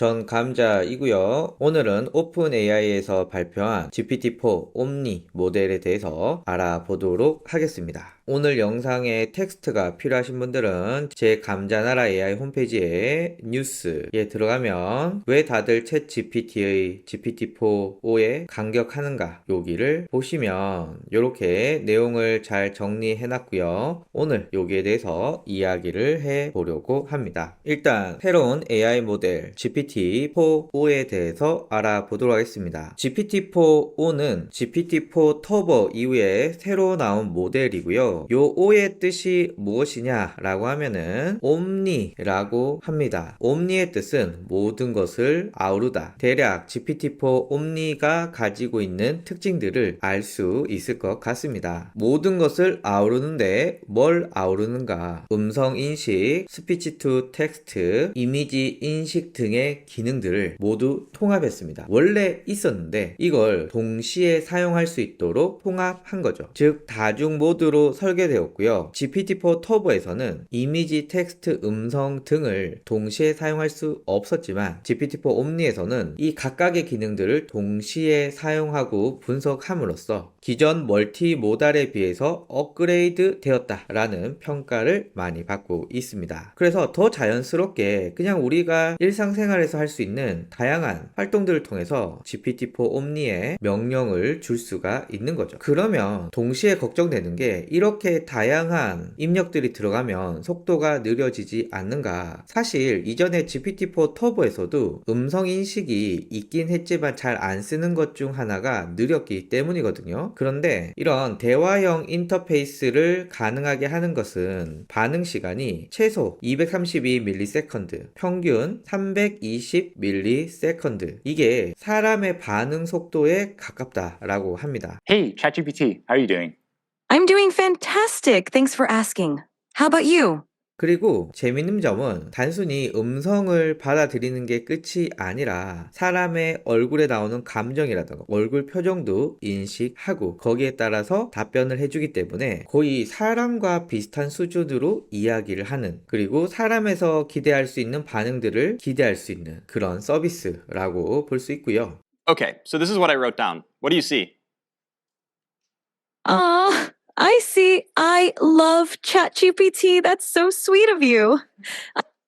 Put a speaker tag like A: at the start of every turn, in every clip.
A: 전 감자이고요. 오늘은 오픈AI에서 발표한 GPT-4 옴니 모델에 대해서 알아보도록 하겠습니다. 오늘 영상에 텍스트가 필요하신 분들은 제 감자나라 AI 홈페이지에 뉴스에 들어가면 왜 다들 챗 GPT의 GPT-4에 강격하는가 여기를 보시면 이렇게 내용을 잘 정리해 놨고요. 오늘 여기에 대해서 이야기를 해 보려고 합니다. 일단 새로운 AI 모델 GPT-4O에 대해서 알아보도록 하겠습니다. GPT-4O는 GPT-4 터보 이후에 새로 나온 모델이고요. 요 O의 뜻이 무엇이냐 라고 하면은 옴니라고 합니다. 옴니의 뜻은 모든 것을 아우르다. 대략 GPT-4 옴니가 가지고 있는 특징들을 알 수 있을 것 같습니다. 모든 것을 아우르는데 뭘 아우르는가? 음성 인식, 스피치 투 텍스트, 이미지 인식 등의 기능들을 모두 통합했습니다. 원래 있었는데 이걸 동시에 사용할 수 있도록 통합한 거죠. 즉 다중 모드로 설계되었고요. GPT-4 터보에서는 이미지, 텍스트, 음성 등을 동시에 사용할 수 없었지만 GPT-4 옴니에서는 이 각각의 기능들을 동시에 사용하고 분석함으로써 기존 멀티모달에 비해서 업그레이드 되었다라는 평가를 많이 받고 있습니다. 그래서 더 자연스럽게 그냥 우리가 일상생활에서 할 수 있는 다양한 활동들을 통해서 GPT-4 옴니에 명령을 줄 수가 있는 거죠. 그러면 동시에 걱정되는 게 이렇게 다양한 입력들이 들어가면 속도가 느려지지 않는가? 사실 이전에 GPT-4 터보에서도 음성 인식이 있긴 했지만 잘 안 쓰는 것 중 하나가 느렸기 때문이거든요. 그런데 이런 대화형 인터페이스를 가능하게 하는 것은 반응 시간이 최소 232ms, 평균 320ms. 이게 사람의 반응 속도에 가깝다라고 합니다.
B: Hey, ChatGPT, how are you doing?
C: I'm doing fantastic. Thanks for asking. How about you?
A: 그리고 재밌는 점은 단순히 음성을 받아들이는 게 끝이 아니라 사람의 얼굴에 나오는 감정이라든가 얼굴 표정도 인식하고 거기에 따라서 답변을 해주기 때문에 거의 사람과 비슷한 수준으로 이야기를 하는, 그리고 사람에서 기대할 수 있는 반응들을 기대할 수 있는 그런 서비스라고 볼 수 있고요.
B: Okay, so this is what I wrote down. What do you see?
C: I see. I love ChatGPT. That's so sweet of you.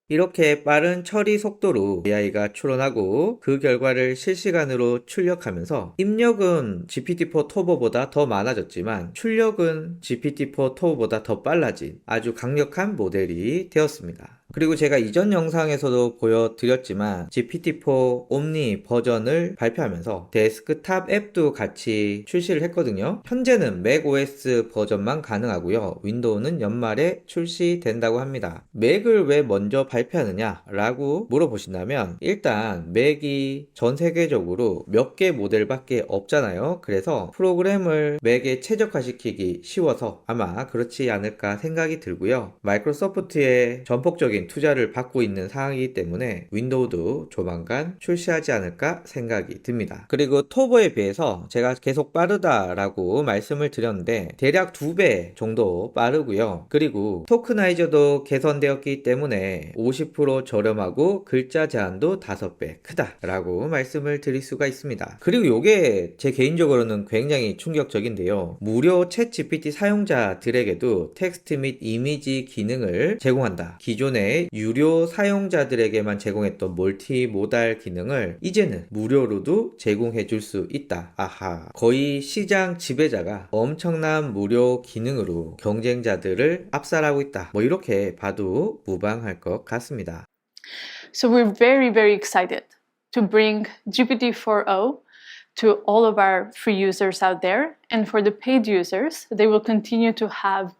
A: 이렇게 빠른 처리 속도로 AI가 추론하고 그 결과를 실시간으로 출력하면서 입력은 GPT-4 터보보다 더 많아졌지만 출력은 GPT-4 터보보다 더 빨라진 아주 강력한 모델이 되었습니다. 그리고 제가 이전 영상에서도 보여드렸지만 GPT-4 옴니 버전을 발표하면서 데스크탑 앱도 같이 출시를 했거든요. 현재는 맥OS 버전만 가능하고요. 윈도우는 연말에 출시된다고 합니다. 맥을 왜 먼저 발표하느냐 라고 물어보신다면 일단 맥이 전 세계적으로 몇 개 모델밖에 없잖아요. 그래서 프로그램을 맥에 최적화시키기 쉬워서 아마 그렇지 않을까 생각이 들고요. 마이크로소프트의 전폭적인 투자를 받고 있는 상황이기 때문에 윈도우도 조만간 출시하지 않을까 생각이 듭니다. 그리고 터보에 비해서 제가 계속 빠르다라고 말씀을 드렸는데 대략 2배 정도 빠르고요. 그리고 토크나이저도 개선되었기 때문에 50% 저렴하고 글자 제한도 5배 크다라고 말씀을 드릴 수가 있습니다. 그리고 이게 제 개인적으로는 굉장히 충격적인데요. 무료 챗 GPT 사용자들에게도 텍스트 및 이미지 기능을 제공한다. 기존에 유료 사용자들에게만 제공했던 멀티모달 기능을 이제는 무료로도 제공해 줄 수 있다. 아하, 거의 시장 지배자가 엄청난 무료 기능으로 경쟁자들을 압살하고 있다. 뭐 이렇게 봐도 무방할 것 같습니다.
D: So we're very, very excited to bring GPT-4o to all of our free users out there. And for the paid users, they will continue to have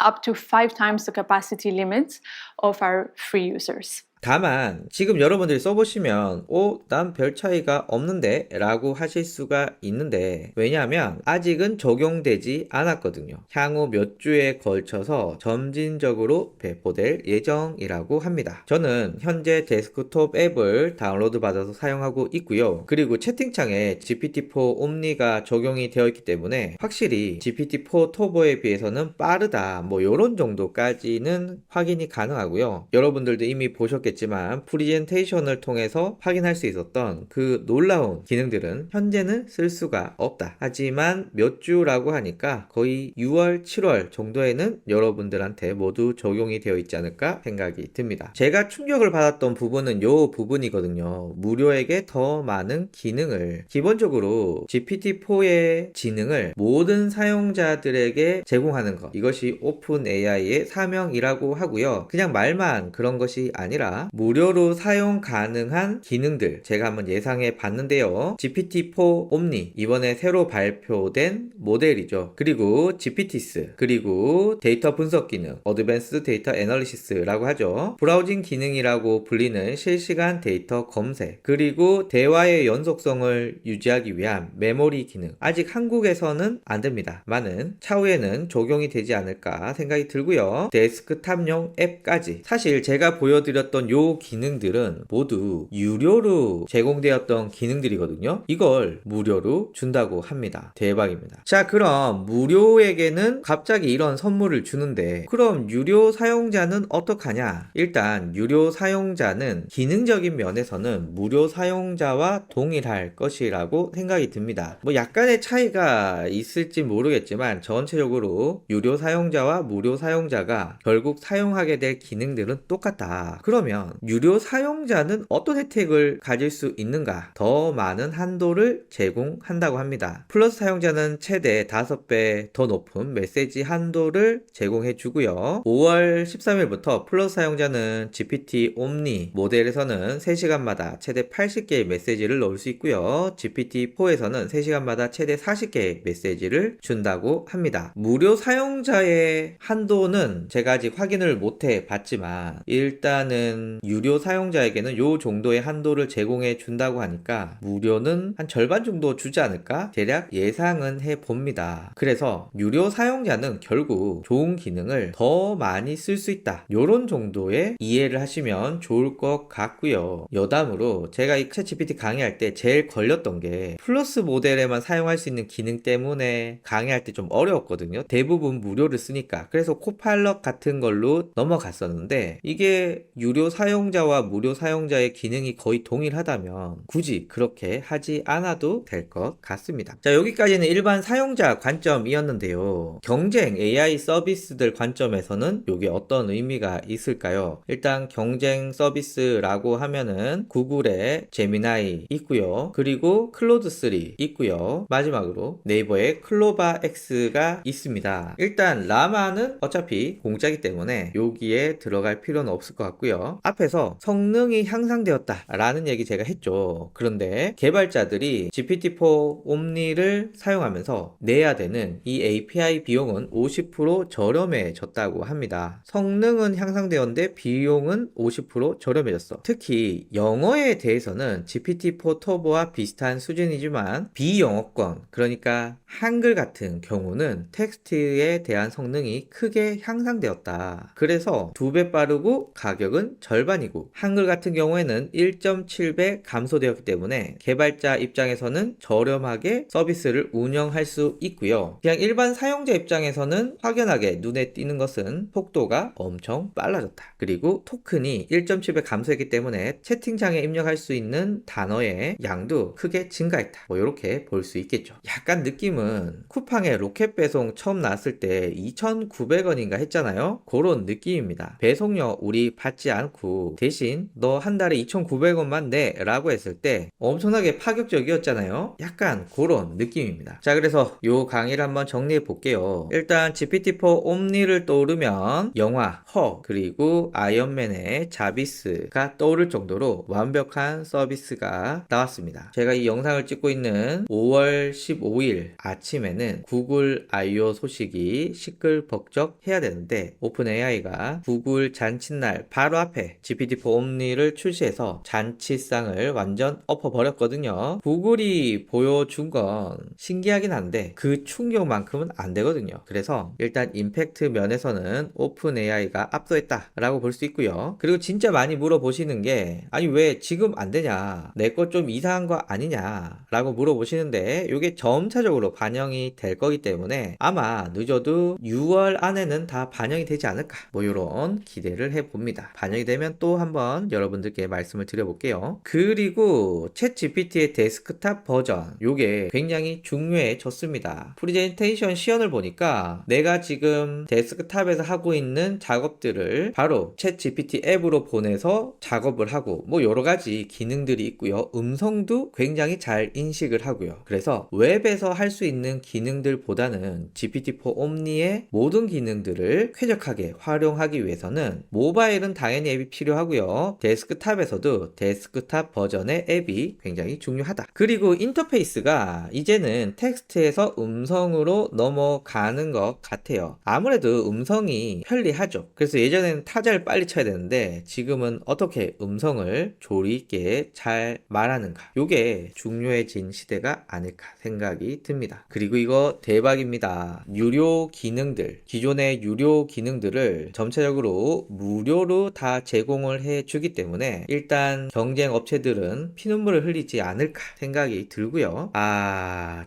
D: up to 5 times the capacity limits of our free users.
A: 다만 지금 여러분들이 써보시면 난 별 차이가 없는데 라고 하실 수가 있는데, 왜냐하면 아직은 적용되지 않았거든요. 향후 몇 주에 걸쳐서 점진적으로 배포될 예정이라고 합니다. 저는 현재 데스크톱 앱을 다운로드 받아서 사용하고 있고요. 그리고 채팅창에 GPT-4 옴니가 적용이 되어 있기 때문에 확실히 GPT-4 터보에 비해서는 빠르다 뭐 이런 정도까지는 확인이 가능하고요. 여러분들도 이미 보셨겠지만 보셨겠지만 프레젠테이션을 통해서 확인할 수 있었던 그 놀라운 기능들은 현재는 쓸 수가 없다. 하지만 몇 주라고 하니까 거의 6월, 7월 정도에는 여러분들한테 모두 적용이 되어 있지 않을까 생각이 듭니다. 제가 충격을 받았던 부분은 요 부분이거든요. 무료에게 더 많은 기능을, 기본적으로 GPT-4의 지능을 모든 사용자들에게 제공하는 것, 이것이 오픈 AI의 사명이라고 하고요. 그냥 말만 그런 것이 아니라 무료로 사용 가능한 기능들 제가 한번 예상해 봤는데요. GPT-4 옴니, 이번에 새로 발표된 모델이죠. 그리고 GPTs, 그리고 데이터 분석 기능, 어드밴스드 데이터 애널리시스라고 하죠. 브라우징 기능이라고 불리는 실시간 데이터 검색, 그리고 대화의 연속성을 유지하기 위한 메모리 기능. 아직 한국에서는 안 됩니다. 많은 차후에는 적용이 되지 않을까 생각이 들고요. 데스크탑용 앱까지. 사실 제가 보여드렸던 요 기능들은 모두 유료로 제공되었던 기능들이거든요. 이걸 무료로 준다고 합니다. 대박입니다. 자, 그럼 무료에게는 갑자기 이런 선물을 주는데 그럼 유료 사용자는 어떡하냐? 일단 유료 사용자는 기능적인 면에서는 무료 사용자와 동일할 것이라고 생각이 듭니다. 뭐 약간의 차이가 있을지 모르겠지만 전체적으로 유료 사용자와 무료 사용자가 결국 사용하게 될 기능들은 똑같다. 그러면 유료 사용자는 어떤 혜택을 가질 수 있는가? 더 많은 한도를 제공한다고 합니다. 플러스 사용자는 최대 5배 더 높은 메시지 한도를 제공해 주고요. 5월 13일부터 플러스 사용자는 GPT 옴니 모델에서는 3시간마다 최대 80개의 메시지를 넣을 수 있고요. GPT-4에서는 3시간마다 최대 40개의 메시지를 준다고 합니다. 무료 사용자의 한도는 제가 아직 확인을 못해 봤지만 일단은 유료 사용자에게는 요 정도의 한도를 제공해 준다고 하니까 무료는 한 절반 정도 주지 않을까? 대략 예상은 해 봅니다. 그래서 유료 사용자는 결국 좋은 기능을 더 많이 쓸 수 있다. 요런 정도의 이해를 하시면 좋을 것 같고요. 여담으로 제가 이 챗GPT 강의할 때 제일 걸렸던 게 플러스 모델에만 사용할 수 있는 기능 때문에 강의할 때 좀 어려웠거든요. 대부분 무료를 쓰니까. 그래서 코파일럿 같은 걸로 넘어갔었는데 이게 유료 사용자와 무료 사용자의 기능이 거의 동일하다면 굳이 그렇게 하지 않아도 될 것 같습니다. 자, 여기까지는 일반 사용자 관점이었는데요. 경쟁 AI 서비스들 관점에서는 이게 어떤 의미가 있을까요? 일단 경쟁 서비스라고 하면은 구글의 제미나이 있고요. 그리고 클로드3 있고요. 마지막으로 네이버의 클로바 X가 있습니다. 일단 라마는 어차피 공짜기 때문에 여기에 들어갈 필요는 없을 것 같고요. 앞에서 성능이 향상되었다 라는 얘기 제가 했죠. 그런데 개발자들이 GPT-4 옴니를 사용하면서 내야 되는 이 API 비용은 50% 저렴해졌다고 합니다. 성능은 향상되었는데 비용은 50% 저렴해졌어. 특히 영어에 대해서는 GPT-4 터보와 비슷한 수준이지만 비영어권, 그러니까 한글 같은 경우는 텍스트에 대한 성능이 크게 향상되었다. 그래서 2배 빠르고 가격은 절반이고 한글 같은 경우에는 1.7배 감소되었기 때문에 개발자 입장에서는 저렴하게 서비스를 운영할 수 있고요. 그냥 일반 사용자 입장에서는 확연하게 눈에 띄는 것은 속도가 엄청 빨라졌다. 그리고 토큰이 1.7배 감소했기 때문에 채팅창에 입력할 수 있는 단어의 양도 크게 증가했다. 뭐 이렇게 볼 수 있겠죠. 약간 느낌은 쿠팡의 로켓 배송 처음 나왔을 때 2,900원인가 했잖아요. 그런 느낌입니다. 배송료 우리 받지 않고 대신 너 한 달에 2,900원만 내 라고 했을 때 엄청나게 파격적이었잖아요. 약간 그런 느낌입니다. 자, 그래서 요 강의를 한번 정리해 볼게요. 일단 GPT-4 옴니를 떠오르면 영화 허 그리고 아이언맨의 자비스가 떠오를 정도로 완벽한 서비스가 나왔습니다. 제가 이 영상을 찍고 있는 5월 15일 아침에는 구글 I.O. 소식이 시끌벅적 해야 되는데 오픈 AI가 구글 잔칫날 바로 앞에 GPT-4 옴니를 출시해서 잔치상을 완전 엎어버렸거든요. 구글이 보여준 건 신기하긴 한데 그 충격만큼은 안 되거든요. 그래서 일단 임팩트 면에서는 오픈 AI가 압도했다 라고 볼 수 있고요. 그리고 진짜 많이 물어보시는 게 아니 왜 지금 안 되냐, 내 거 좀 이상한 거 아니냐 라고 물어보시는데 이게 점차적으로 반영이 될 거기 때문에 아마 늦어도 6월 안에는 다 반영이 되지 않을까, 뭐 이런 기대를 해봅니다. 반영이 되면 되면 또 한번 여러분들께 말씀을 드려볼게요. 그리고 챗 GPT의 데스크탑 버전, 요게 굉장히 중요해졌습니다. 프레젠테이션 시연을 보니까 내가 지금 데스크탑에서 하고 있는 작업들을 바로 챗 GPT 앱으로 보내서 작업을 하고 뭐 여러 가지 기능들이 있고요. 음성도 굉장히 잘 인식을 하고요. 그래서 웹에서 할 수 있는 기능들보다는 GPT-4 옴니의 모든 기능들을 쾌적하게 활용하기 위해서는 모바일은 당연히 앱이 필요하고요. 데스크탑에서도 데스크탑 버전의 앱이 굉장히 중요하다. 그리고 인터페이스가 이제는 텍스트에서 음성으로 넘어가는 것 같아요. 아무래도 음성이 편리하죠. 그래서 예전에는 타자를 빨리 쳐야 되는데 지금은 어떻게 음성을 조리 있게 잘 말하는가, 요게 중요해진 시대가 아닐까 생각이 듭니다. 그리고 이거 대박입니다. 유료 기능들, 기존의 유료 기능들을 전체적으로 무료로 다 제공을 해주기 때문에 일단 경쟁 업체들은 피눈물을 흘리지 않을까 생각이 들고요.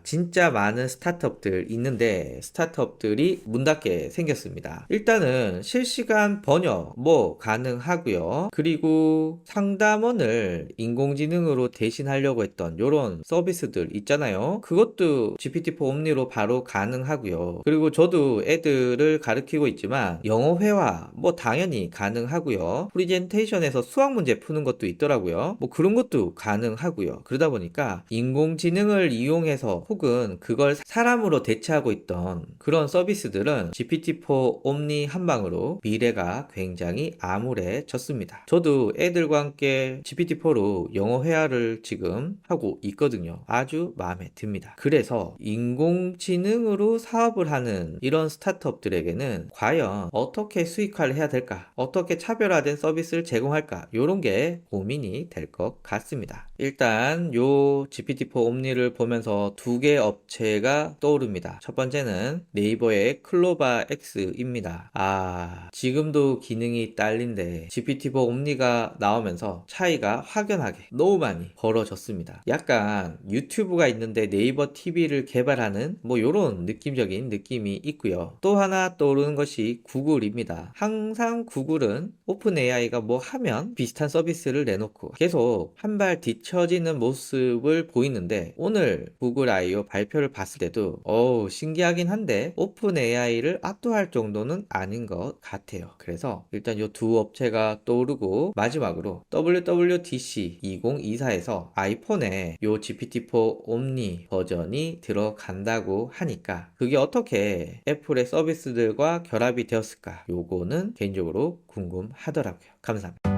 A: 진짜 많은 스타트업들 있는데 스타트업들이 문 닫게 생겼습니다. 일단은 실시간 번역 뭐 가능하고요. 그리고 상담원을 인공지능으로 대신하려고 했던 요런 서비스들 있잖아요. 그것도 GPT-4 옴니로 바로 가능하고요. 그리고 저도 애들을 가르치고 있지만 영어 회화 뭐 당연히 가능하고요. 프레젠테이션에서 수학 문제 푸는 것도 있더라고요. 뭐 그런 것도 가능하고요. 그러다 보니까 인공지능을 이용해서 혹은 그걸 사람으로 대체하고 있던 그런 서비스들은 GPT-4 옴니 한방으로 미래가 굉장히 암울해졌습니다. 저도 애들과 함께 GPT-4로 영어 회화를 지금 하고 있거든요. 아주 마음에 듭니다. 그래서 인공지능으로 사업을 하는 이런 스타트업들에게는 과연 어떻게 수익화를 해야 될까? 어떻게 차별화된 서비스를 제공할까? 이런 게 고민이 될 것 같습니다. 일단 요 GPT-4 옴니를 보면서 두 개 업체가 떠오릅니다. 첫 번째는 네이버의 클로바 X입니다. 지금도 기능이 딸린데 GPT-4 옴니가 나오면서 차이가 확연하게 너무 많이 벌어졌습니다. 약간 유튜브가 있는데 네이버 TV를 개발하는 뭐 요런 느낌적인 느낌이 있고요. 또 하나 떠오르는 것이 구글입니다. 항상 구글은 오픈 AI가 뭐 하면 비슷한 서비스를 내놓고 계속 한 발 뒤처지는 모습을 보이는데 오늘 구글 I.O 발표를 봤을 때도 신기하긴 한데 오픈 AI를 압도할 정도는 아닌 것 같아요. 그래서 일단 요 두 업체가 떠오르고 마지막으로 WWDC 2024에서 아이폰에 요 GPT-4 옴니 버전이 들어간다고 하니까 그게 어떻게 애플의 서비스들과 결합이 되었을까, 요거는 개인적으로 궁금하더라고요. 감사합니다.